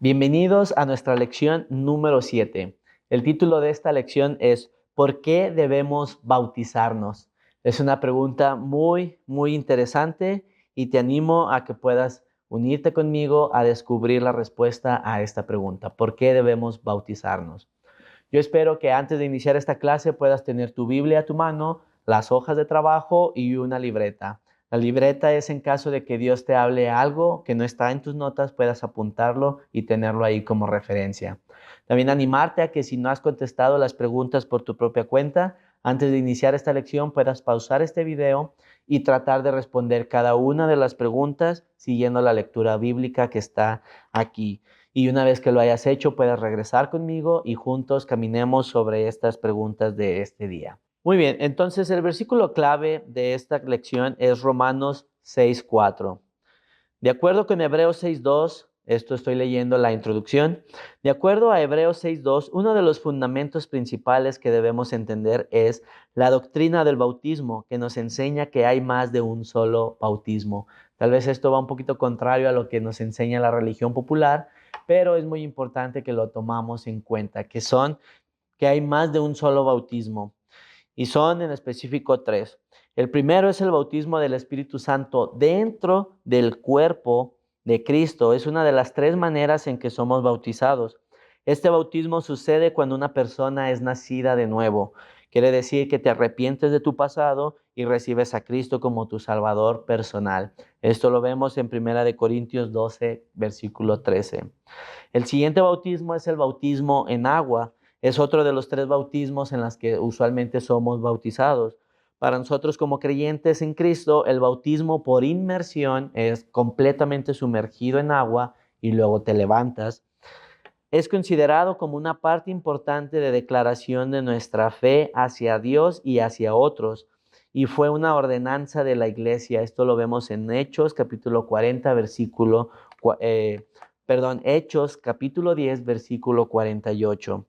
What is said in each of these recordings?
Bienvenidos a nuestra lección número 7. El título de esta lección es ¿por qué debemos bautizarnos? Es una pregunta muy interesante y te animo a que puedas unirte conmigo a descubrir la respuesta a esta pregunta. ¿Por qué debemos bautizarnos? Yo espero que antes de iniciar esta clase puedas tener tu Biblia a tu mano, las hojas de trabajo y una libreta. La libreta es en caso de que Dios te hable algo que no está en tus notas, puedas apuntarlo y tenerlo ahí como referencia. También animarte a que si no has contestado las preguntas por tu propia cuenta, antes de iniciar esta lección puedas pausar este video y tratar de responder cada una de las preguntas siguiendo la lectura bíblica que está aquí. Y una vez que lo hayas hecho, puedes regresar conmigo y juntos caminemos sobre estas preguntas de este día. Muy bien, entonces el versículo clave de esta lección es Romanos 6:4. De acuerdo con Hebreos 6:2, esto estoy leyendo la introducción, de acuerdo a Hebreos 6:2, uno de los fundamentos principales que debemos entender es la doctrina del bautismo, que nos enseña que hay más de un solo bautismo. Tal vez esto va un poquito contrario a lo que nos enseña la religión popular, pero es muy importante que lo tomamos en cuenta, que hay más de un solo bautismo. Y son en específico tres. El primero es el bautismo del Espíritu Santo dentro del cuerpo de Cristo. Es una de las tres maneras en que somos bautizados. Este bautismo sucede cuando una persona es nacida de nuevo. Quiere decir que te arrepientes de tu pasado y recibes a Cristo como tu Salvador personal. Esto lo vemos en 1 Corintios 12, versículo 13. El siguiente bautismo es el bautismo en agua. Es otro de los tres bautismos en los que usualmente somos bautizados. Para nosotros como creyentes en Cristo, el bautismo por inmersión es completamente sumergido en agua y luego te levantas. Es considerado como una parte importante de declaración de nuestra fe hacia Dios y hacia otros. Y fue una ordenanza de la iglesia. Esto lo vemos en Hechos, capítulo 40, Hechos, capítulo 10, versículo 48.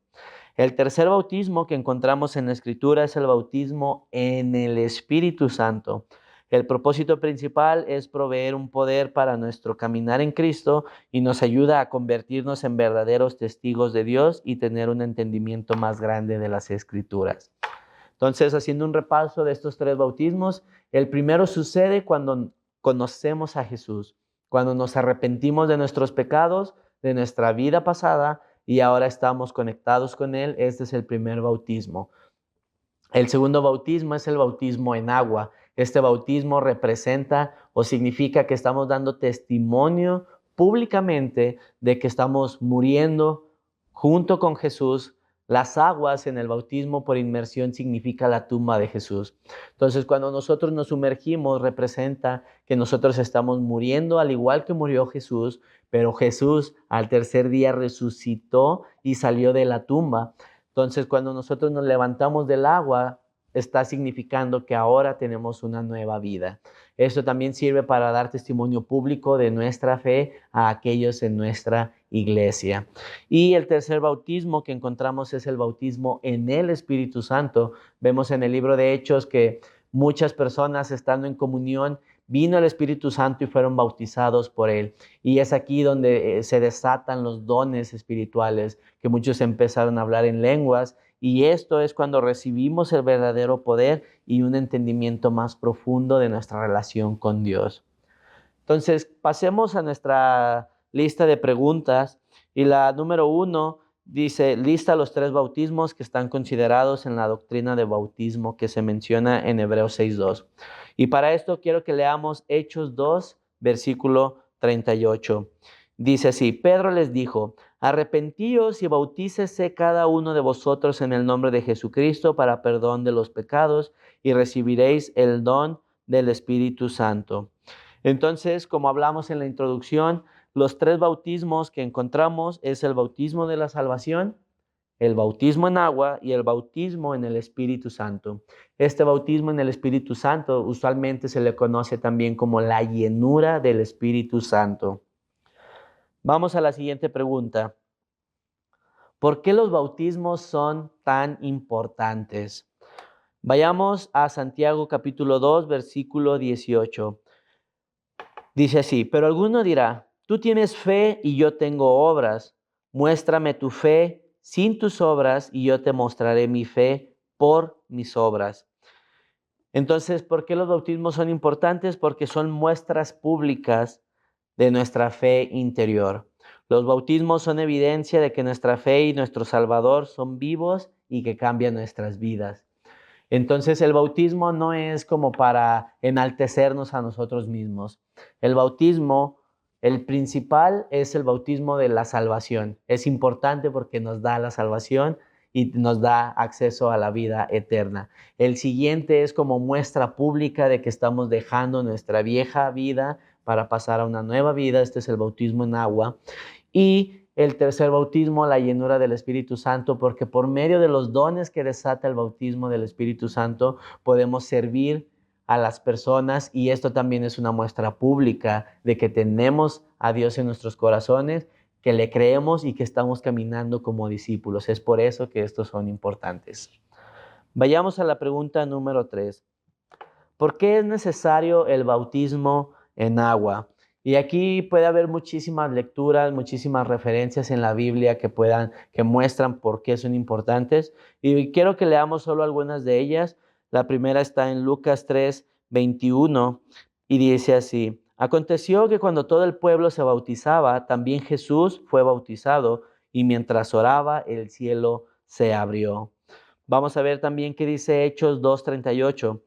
El tercer bautismo que encontramos en la Escritura es el bautismo en el Espíritu Santo. El propósito principal es proveer un poder para nuestro caminar en Cristo y nos ayuda a convertirnos en verdaderos testigos de Dios y tener un entendimiento más grande de las Escrituras. Entonces, haciendo un repaso de estos tres bautismos, el primero sucede cuando conocemos a Jesús, cuando nos arrepentimos de nuestros pecados, de nuestra vida pasada y ahora estamos conectados con Él. Este es el primer bautismo. El segundo bautismo es el bautismo en agua. Este bautismo representa o significa que estamos dando testimonio públicamente de que estamos muriendo junto con Jesús. Las aguas en el bautismo por inmersión significa la tumba de Jesús. Entonces, cuando nosotros nos sumergimos, representa que nosotros estamos muriendo al igual que murió Jesús, pero Jesús al tercer día resucitó y salió de la tumba. Entonces, cuando nosotros nos levantamos del agua, está significando que ahora tenemos una nueva vida. Esto también sirve para dar testimonio público de nuestra fe a aquellos en nuestra iglesia. Y el tercer bautismo que encontramos es el bautismo en el Espíritu Santo. Vemos en el libro de Hechos que muchas personas estando en comunión, vino el Espíritu Santo y fueron bautizados por él. Y es aquí donde se desatan los dones espirituales, que muchos empezaron a hablar en lenguas, y esto es cuando recibimos el verdadero poder y un entendimiento más profundo de nuestra relación con Dios. Entonces, pasemos a nuestra lista de preguntas, y la número 1 dice, lista los tres bautismos que están considerados en la doctrina de bautismo que se menciona en Hebreos 6:2. Y para esto quiero que leamos Hechos 2, versículo 38. Dice así, Pedro les dijo, arrepentíos y bautícese cada uno de vosotros en el nombre de Jesucristo para perdón de los pecados y recibiréis el don del Espíritu Santo. Entonces, como hablamos en la introducción, los tres bautismos que encontramos es el bautismo de la salvación, el bautismo en agua y el bautismo en el Espíritu Santo. Este bautismo en el Espíritu Santo usualmente se le conoce también como la llenura del Espíritu Santo. Vamos a la siguiente pregunta. ¿Por qué los bautismos son tan importantes? Vayamos a Santiago capítulo 2, versículo 18. Dice así, pero alguno dirá, tú tienes fe y yo tengo obras. Muéstrame tu fe sin tus obras y yo te mostraré mi fe por mis obras. Entonces, ¿por qué los bautismos son importantes? Porque son muestras públicas de nuestra fe interior. Los bautismos son evidencia de que nuestra fe y nuestro Salvador son vivos y que cambian nuestras vidas. Entonces, el bautismo no es como para enaltecernos a nosotros mismos. El bautismo, el principal es el bautismo de la salvación. Es importante porque nos da la salvación y nos da acceso a la vida eterna. El siguiente es como muestra pública de que estamos dejando nuestra vieja vida para pasar a una nueva vida. Este es el bautismo en agua. Y el tercer bautismo, la llenura del Espíritu Santo, porque por medio de los dones que desata el bautismo del Espíritu Santo, podemos servir a las personas y esto también es una muestra pública de que tenemos a Dios en nuestros corazones, que le creemos y que estamos caminando como discípulos. Es por eso que estos son importantes. Vayamos a la pregunta número 3. ¿Por qué es necesario el bautismo en agua? Y aquí puede haber muchísimas lecturas, muchísimas referencias en la Biblia que muestran por qué son importantes. Y quiero que leamos solo algunas de ellas. La primera está en Lucas 3:21 y dice así: Aconteció que cuando todo el pueblo se bautizaba, también Jesús fue bautizado, y mientras oraba, el cielo se abrió. Vamos a ver también qué dice Hechos 2:38.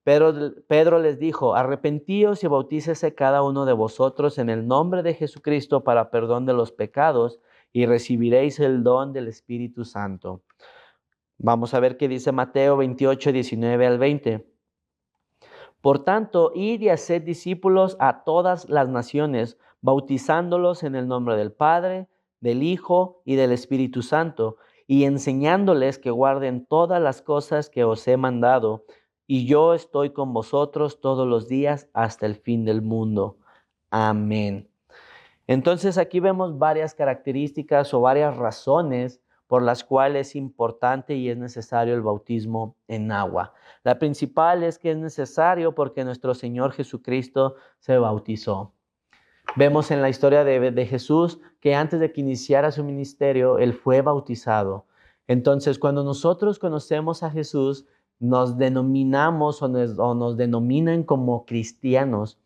Pedro les dijo: arrepentíos y bautícese cada uno de vosotros en el nombre de Jesucristo para perdón de los pecados y recibiréis el don del Espíritu Santo. Vamos a ver qué dice Mateo 28:19-20. Por tanto, id y haced discípulos a todas las naciones, bautizándolos en el nombre del Padre, del Hijo y del Espíritu Santo, y enseñándoles que guarden todas las cosas que os he mandado. Y yo estoy con vosotros todos los días hasta el fin del mundo. Amén. Entonces aquí vemos varias características o varias razones por las cuales es importante y es necesario el bautismo en agua. La principal es que es necesario porque nuestro Señor Jesucristo se bautizó. Vemos en la historia de Jesús que antes de que iniciara su ministerio, Él fue bautizado. Entonces, cuando nosotros conocemos a Jesús, nos denominamos o nos denominan como cristianos.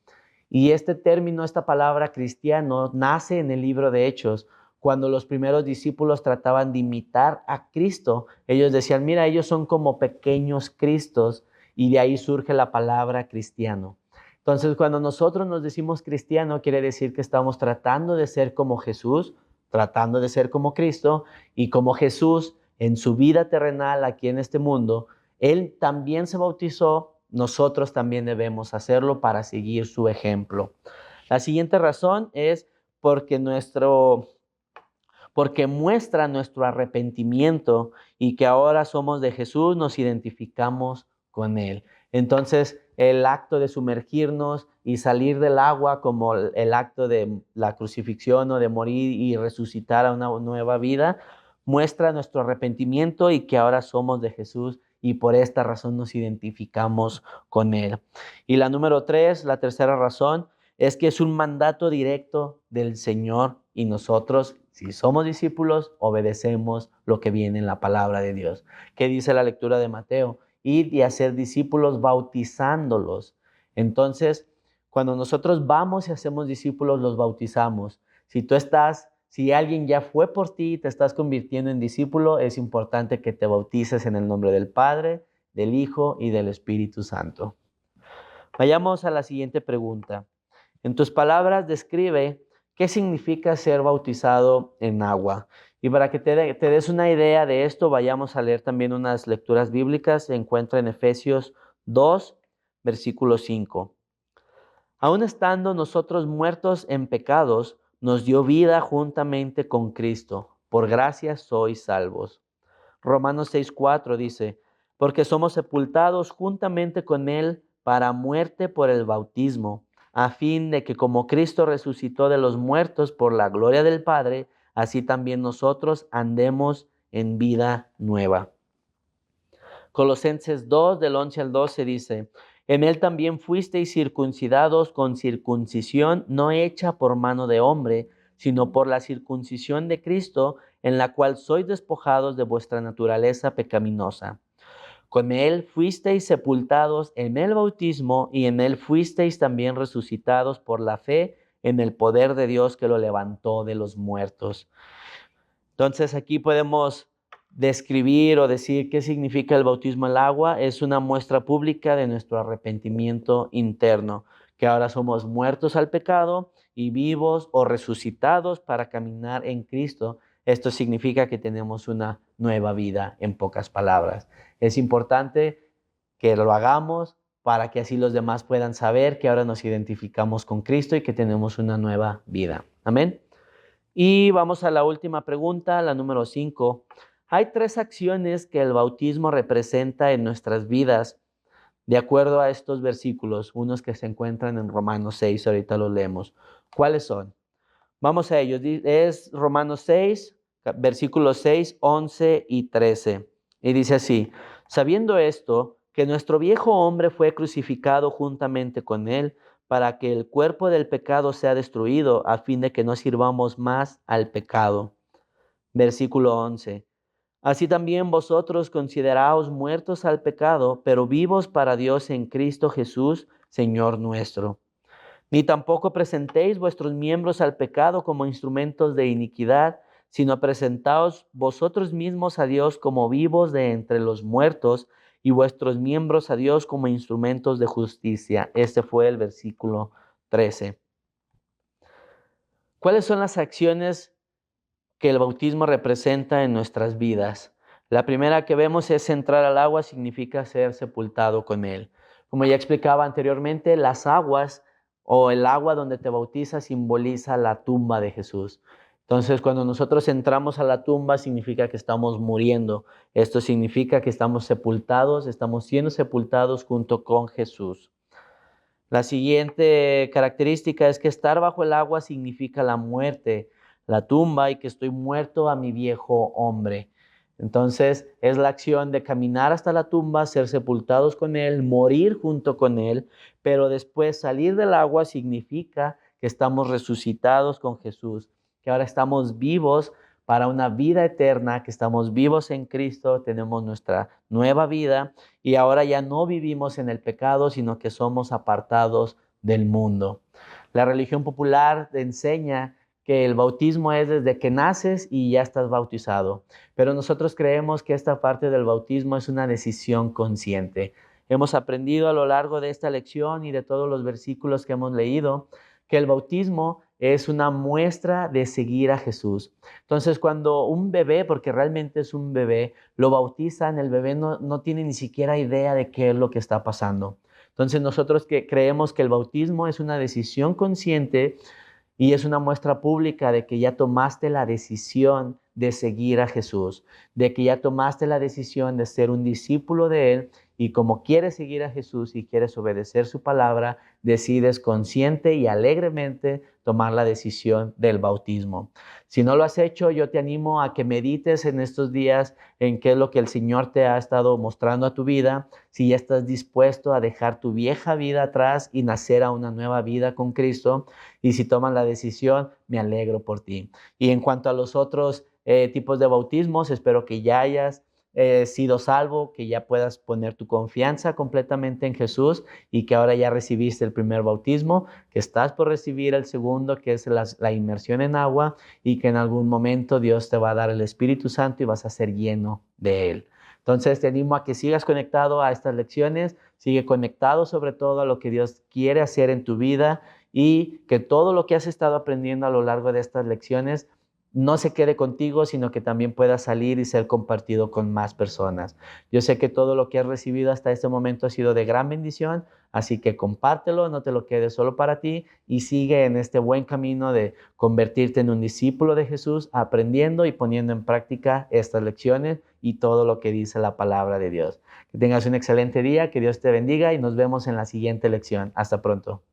Y este término, esta palabra cristiano, nace en el libro de Hechos. Cuando los primeros discípulos trataban de imitar a Cristo, ellos decían: mira, ellos son como pequeños Cristos, y de ahí surge la palabra cristiano. Entonces, cuando nosotros nos decimos cristiano, quiere decir que estamos tratando de ser como Jesús, tratando de ser como Cristo, y como Jesús en su vida terrenal aquí en este mundo, Él también se bautizó. Nosotros también debemos hacerlo para seguir su ejemplo. La siguiente razón es porque muestra nuestro arrepentimiento y que ahora somos de Jesús, nos identificamos con Él. Entonces, el acto de sumergirnos y salir del agua, como el acto de la crucifixión o de morir y resucitar a una nueva vida, muestra nuestro arrepentimiento y que ahora somos de Jesús y por esta razón nos identificamos con Él. Y la número 3, la tercera razón, es que es un mandato directo del Señor y nosotros, si somos discípulos, obedecemos lo que viene en la palabra de Dios. ¿Qué dice la lectura de Mateo? Ir y hacer discípulos bautizándolos. Entonces, cuando nosotros vamos y hacemos discípulos, los bautizamos. Si alguien ya fue por ti y te estás convirtiendo en discípulo, es importante que te bautices en el nombre del Padre, del Hijo y del Espíritu Santo. Vayamos a la siguiente pregunta. En tus palabras, describe qué significa ser bautizado en agua. Y para que te des una idea de esto, vayamos a leer también unas lecturas bíblicas. Se encuentra en Efesios 2, versículo 5. Aun estando nosotros muertos en pecados, nos dio vida juntamente con Cristo. Por gracia sois salvos. Romanos 6:4 dice: porque somos sepultados juntamente con Él para muerte por el bautismo, a fin de que como Cristo resucitó de los muertos por la gloria del Padre, así también nosotros andemos en vida nueva. Colosenses 2, del 11 al 12 dice: En él también fuisteis circuncidados con circuncisión no hecha por mano de hombre, sino por la circuncisión de Cristo, en la cual sois despojados de vuestra naturaleza pecaminosa. Con él fuisteis sepultados en el bautismo y en él fuisteis también resucitados por la fe en el poder de Dios que lo levantó de los muertos. Entonces aquí podemos describir o decir qué significa el bautismo al agua. Es una muestra pública de nuestro arrepentimiento interno, que ahora somos muertos al pecado y vivos o resucitados para caminar en Cristo. Esto significa que tenemos una nueva vida, en pocas palabras. Es importante que lo hagamos para que así los demás puedan saber que ahora nos identificamos con Cristo y que tenemos una nueva vida. Amén. Y vamos a la última pregunta, la número 5. Hay 3 acciones que el bautismo representa en nuestras vidas, de acuerdo a estos versículos, unos que se encuentran en Romanos 6, ahorita los leemos. ¿Cuáles son? Vamos a ellos. Es Romanos 6, versículos 6, 11 y 13. Y dice así: sabiendo esto, que nuestro viejo hombre fue crucificado juntamente con él, para que el cuerpo del pecado sea destruido, a fin de que no sirvamos más al pecado. Versículo 11. Así también vosotros consideraos muertos al pecado, pero vivos para Dios en Cristo Jesús, Señor nuestro. Ni tampoco presentéis vuestros miembros al pecado como instrumentos de iniquidad, sino presentaos vosotros mismos a Dios como vivos de entre los muertos y vuestros miembros a Dios como instrumentos de justicia. Este fue el versículo 13. ¿Cuáles son las acciones que el bautismo representa en nuestras vidas? La primera que vemos es entrar al agua, significa ser sepultado con él. Como ya explicaba anteriormente, las aguas o el agua donde te bautizas simboliza la tumba de Jesús. Entonces, cuando nosotros entramos a la tumba, significa que estamos muriendo. Esto significa que estamos sepultados, estamos siendo sepultados junto con Jesús. La siguiente característica es que estar bajo el agua significa la muerte, la tumba, y que estoy muerto a mi viejo hombre. Entonces es la acción de caminar hasta la tumba, ser sepultados con él, morir junto con él, pero después salir del agua significa que estamos resucitados con Jesús, que ahora estamos vivos para una vida eterna, que estamos vivos en Cristo, tenemos nuestra nueva vida y ahora ya no vivimos en el pecado, sino que somos apartados del mundo. La religión popular enseña que el bautismo es desde que naces y ya estás bautizado, pero nosotros creemos que esta parte del bautismo es una decisión consciente. Hemos aprendido a lo largo de esta lección y de todos los versículos que hemos leído que el bautismo es una muestra de seguir a Jesús. Entonces, cuando un bebé, porque realmente es un bebé, lo bautizan, el bebé no tiene ni siquiera idea de qué es lo que está pasando. Entonces, nosotros que creemos que el bautismo es una decisión consciente y es una muestra pública de que ya tomaste la decisión de seguir a Jesús, de que ya tomaste la decisión de ser un discípulo de Él y como quieres seguir a Jesús y quieres obedecer su palabra, decides consciente y alegremente tomar la decisión del bautismo. Si no lo has hecho, yo te animo a que medites en estos días en qué es lo que el Señor te ha estado mostrando a tu vida, si ya estás dispuesto a dejar tu vieja vida atrás y nacer a una nueva vida con Cristo, y si toman la decisión, me alegro por ti. Y en cuanto a los otros tipos de bautismos, espero que ya hayas sido salvo, que ya puedas poner tu confianza completamente en Jesús y que ahora ya recibiste el primer bautismo, que estás por recibir el segundo, que es la inmersión en agua, y que en algún momento Dios te va a dar el Espíritu Santo y vas a ser lleno de Él. Entonces te animo a que sigas conectado a estas lecciones, sigue conectado sobre todo a lo que Dios quiere hacer en tu vida y que todo lo que has estado aprendiendo a lo largo de estas lecciones no se quede contigo, sino que también pueda salir y ser compartido con más personas. Yo sé que todo lo que has recibido hasta este momento ha sido de gran bendición, así que compártelo, no te lo quedes solo para ti y sigue en este buen camino de convertirte en un discípulo de Jesús, aprendiendo y poniendo en práctica estas lecciones y todo lo que dice la palabra de Dios. Que tengas un excelente día, que Dios te bendiga y nos vemos en la siguiente lección. Hasta pronto.